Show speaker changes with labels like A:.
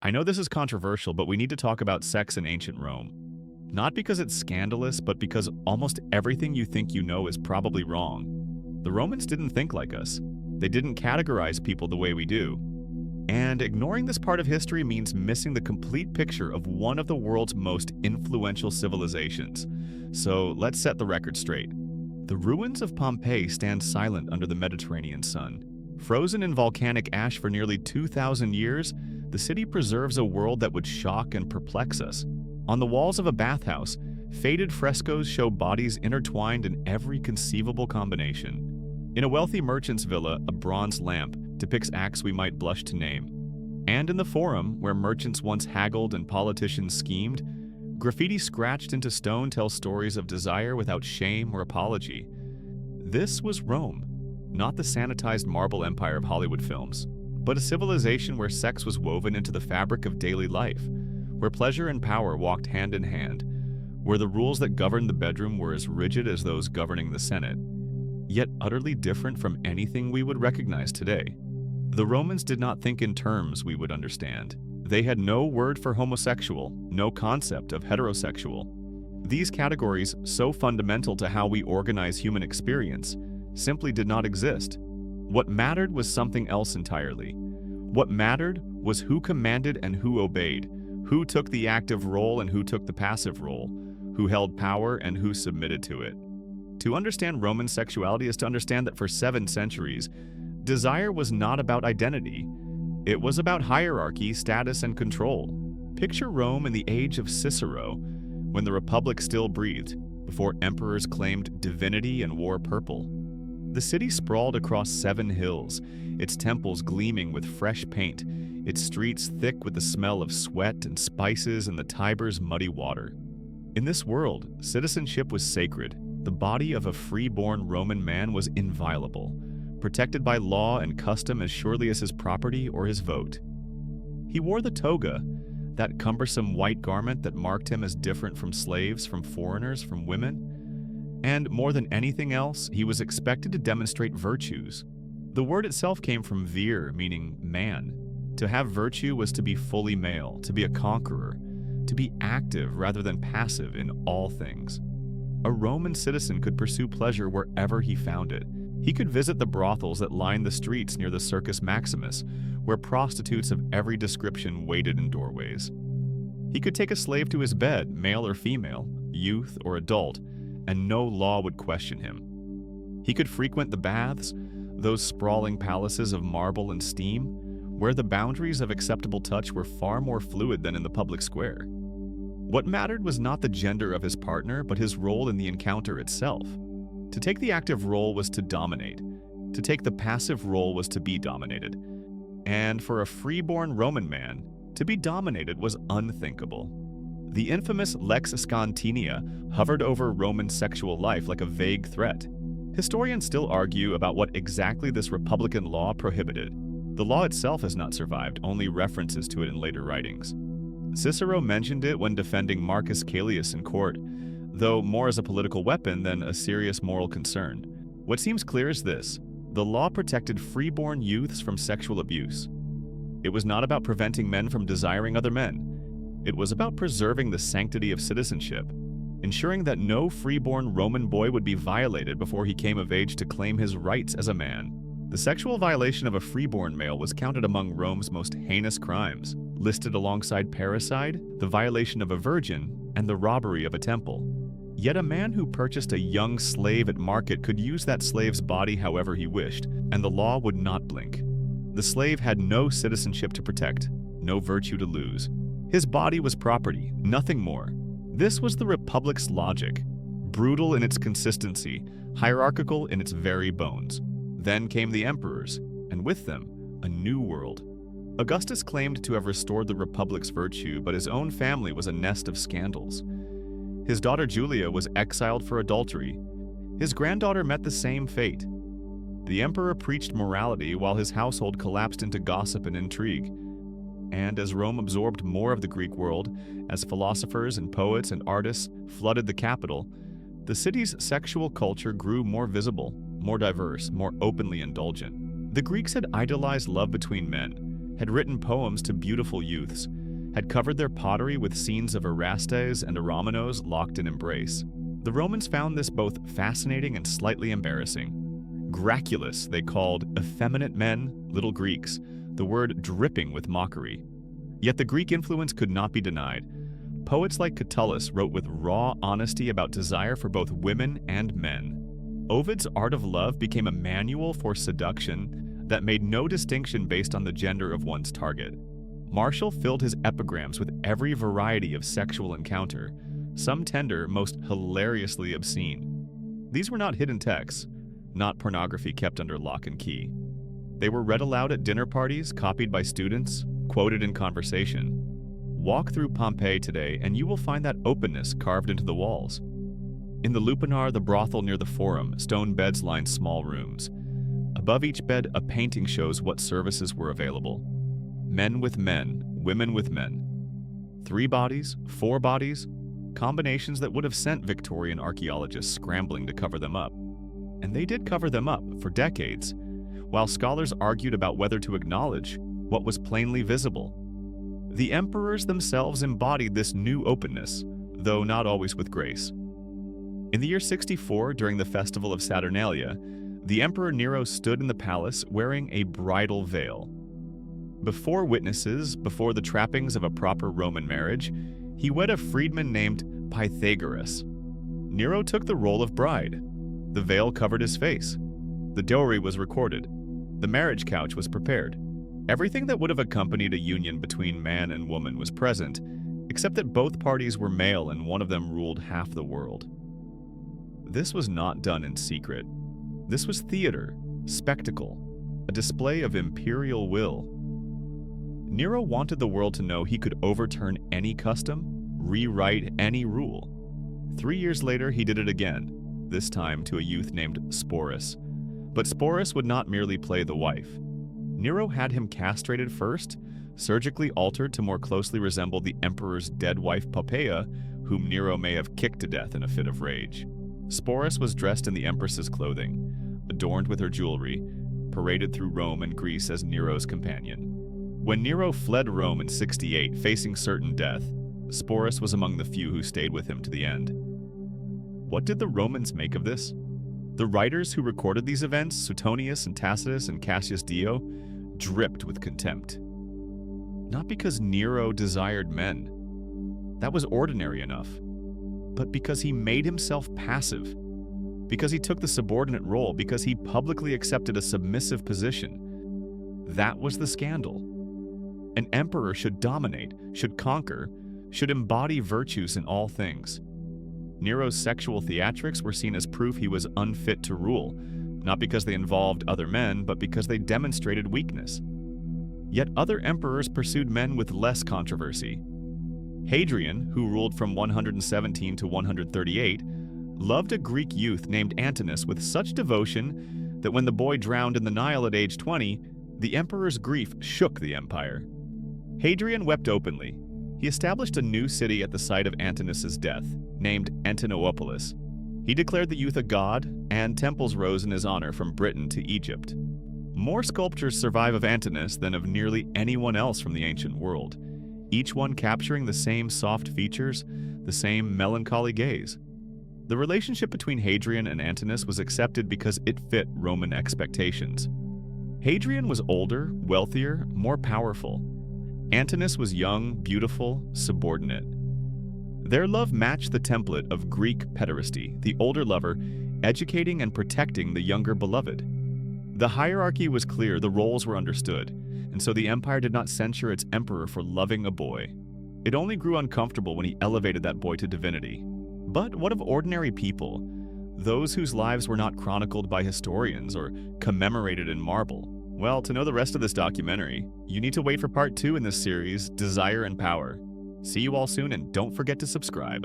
A: I know this is controversial, but we need to talk about sex in ancient Rome. Not because it's scandalous, but because almost everything you think you know is probably wrong. The Romans didn't think like us. They didn't categorize people the way we do. And ignoring this part of history means missing the complete picture of one of the world's most influential civilizations. So let's set the record straight. The ruins of Pompeii stand silent under the Mediterranean sun. Frozen in volcanic ash for nearly 2,000 years, the city preserves a world that would shock and perplex us. On the walls of a bathhouse, faded frescoes show bodies intertwined in every conceivable combination. In a wealthy merchant's villa, a bronze lamp depicts acts we might blush to name. And in the Forum, where merchants once haggled and politicians schemed, graffiti scratched into stone tells stories of desire without shame or apology. This was Rome, not the sanitized marble empire of Hollywood films, but a civilization where sex was woven into the fabric of daily life, where pleasure and power walked hand in hand, where the rules that governed the bedroom were as rigid as those governing the Senate, yet utterly different from anything we would recognize today. The Romans did not think in terms we would understand. They had no word for homosexual, no concept of heterosexual. These categories, so fundamental to how we organize human experience, simply did not exist. What mattered was something else entirely. What mattered was who commanded and who obeyed, who took the active role and who took the passive role, who held power and who submitted to it. To understand Roman sexuality is to understand that for 7 centuries, desire was not about identity. It was about hierarchy, status, and control. Picture Rome in the age of Cicero, when the Republic still breathed, before emperors claimed divinity and wore purple. The city sprawled across 7 hills, its temples gleaming with fresh paint, its streets thick with the smell of sweat and spices and the Tiber's muddy water. In this world, citizenship was sacred. The body of a free-born Roman man was inviolable, protected by law and custom as surely as his property or his vote. He wore the toga, that cumbersome white garment that marked him as different from slaves, from foreigners, from women. And more than anything else, he was expected to demonstrate virtues. The word itself came from vir, meaning man. To have virtue was to be fully male, to be a conqueror, to be active rather than passive in all things. A Roman citizen could pursue pleasure wherever he found it. He could visit the brothels that lined the streets near the Circus Maximus, where prostitutes of every description waited in doorways. He could take a slave to his bed, male or female, youth or adult, and no law would question him. He could frequent the baths, those sprawling palaces of marble and steam, where the boundaries of acceptable touch were far more fluid than in the public square. What mattered was not the gender of his partner, but his role in the encounter itself. To take the active role was to dominate. To take the passive role was to be dominated. And for a freeborn Roman man, to be dominated was unthinkable. The infamous lex scantinia hovered over Roman sexual life like a vague threat. Historians still argue about what exactly this republican law prohibited. The law itself has not survived, only references to it in later writings. Cicero mentioned it when defending Marcus Caelius in court, though more as a political weapon than a serious moral concern. What seems clear is this: the law protected freeborn youths from sexual abuse. It was not about preventing men from desiring other men. It was about preserving the sanctity of citizenship, ensuring that no freeborn Roman boy would be violated before he came of age to claim his rights as a man. The sexual violation of a freeborn male was counted among Rome's most heinous crimes, listed alongside parricide, the violation of a virgin, and the robbery of a temple. Yet a man who purchased a young slave at market could use that slave's body however he wished, and the law would not blink. The slave had no citizenship to protect, no virtue to lose. His body was property, nothing more. This was the Republic's logic, brutal in its consistency, hierarchical in its very bones. Then came the emperors, and with them, a new world. Augustus claimed to have restored the Republic's virtue, but his own family was a nest of scandals. His daughter Julia was exiled for adultery. His granddaughter met the same fate. The emperor preached morality while his household collapsed into gossip and intrigue. And as Rome absorbed more of the Greek world, as philosophers and poets and artists flooded the capital, the city's sexual culture grew more visible, more diverse, more openly indulgent. The Greeks had idolized love between men, had written poems to beautiful youths, had covered their pottery with scenes of Erastes and Eromenos locked in embrace. The Romans found this both fascinating and slightly embarrassing. Graculus they called effeminate men, little Greeks, the word dripping with mockery. Yet the Greek influence could not be denied. Poets like Catullus wrote with raw honesty about desire for both women and men. Ovid's Art of Love became a manual for seduction that made no distinction based on the gender of one's target. Martial filled his epigrams with every variety of sexual encounter, some tender, most hilariously obscene. These were not hidden texts, not pornography kept under lock and key. They were read aloud at dinner parties, copied by students, quoted in conversation. Walk through Pompeii today and you will find that openness carved into the walls. In the Lupanar, the brothel near the Forum, stone beds line small rooms. Above each bed, a painting shows what services were available. Men with men, women with men. 3 bodies, 4 bodies, combinations that would have sent Victorian archaeologists scrambling to cover them up. And they did cover them up for decades, while scholars argued about whether to acknowledge what was plainly visible. The emperors themselves embodied this new openness, though not always with grace. In the year 64, during the festival of Saturnalia, the Emperor Nero stood in the palace wearing a bridal veil. Before witnesses, before the trappings of a proper Roman marriage, he wed a freedman named Pythagoras. Nero took the role of bride. The veil covered his face. The dowry was recorded. The marriage couch was prepared. Everything that would have accompanied a union between man and woman was present, except that both parties were male and one of them ruled half the world. This was not done in secret. This was theater, spectacle, a display of imperial will. Nero wanted the world to know he could overturn any custom, rewrite any rule. 3 years later, he did it again, this time to a youth named Sporus. But Sporus would not merely play the wife. Nero had him castrated first, surgically altered to more closely resemble the emperor's dead wife Pompeii, whom Nero may have kicked to death in a fit of rage. Sporus was dressed in the empress's clothing, adorned with her jewelry, paraded through Rome and Greece as Nero's companion. When Nero fled Rome in 68, facing certain death, Sporus was among the few who stayed with him to the end. What did the Romans make of this? The writers who recorded these events, Suetonius and Tacitus and Cassius Dio, dripped with contempt. Not because Nero desired men. That was ordinary enough. But because he made himself passive. Because he took the subordinate role. Because he publicly accepted a submissive position. That was the scandal. An emperor should dominate, should conquer, should embody virtues in all things. Nero's sexual theatrics were seen as proof he was unfit to rule, not because they involved other men, but because they demonstrated weakness. Yet other emperors pursued men with less controversy. Hadrian, who ruled from 117 to 138, loved a Greek youth named Antinous with such devotion that when the boy drowned in the Nile at age 20, the emperor's grief shook the empire. Hadrian wept openly. He established a new city at the site of Antinous' death, named Antinopolis. He declared the youth a god, and temples rose in his honor from Britain to Egypt. More sculptures survive of Antinous than of nearly anyone else from the ancient world, each one capturing the same soft features, the same melancholy gaze. The relationship between Hadrian and Antinous was accepted because it fit Roman expectations. Hadrian was older, wealthier, more powerful. Antinous was young, beautiful, subordinate. Their love matched the template of Greek pederasty, the older lover educating and protecting the younger beloved. The hierarchy was clear, the roles were understood, and so the empire did not censure its emperor for loving a boy. It only grew uncomfortable when he elevated that boy to divinity. But what of ordinary people, those whose lives were not chronicled by historians or commemorated in marble? Well, to know the rest of this documentary, you need to wait for part 2 in this series, Desire and Power. See you all soon, and don't forget to subscribe.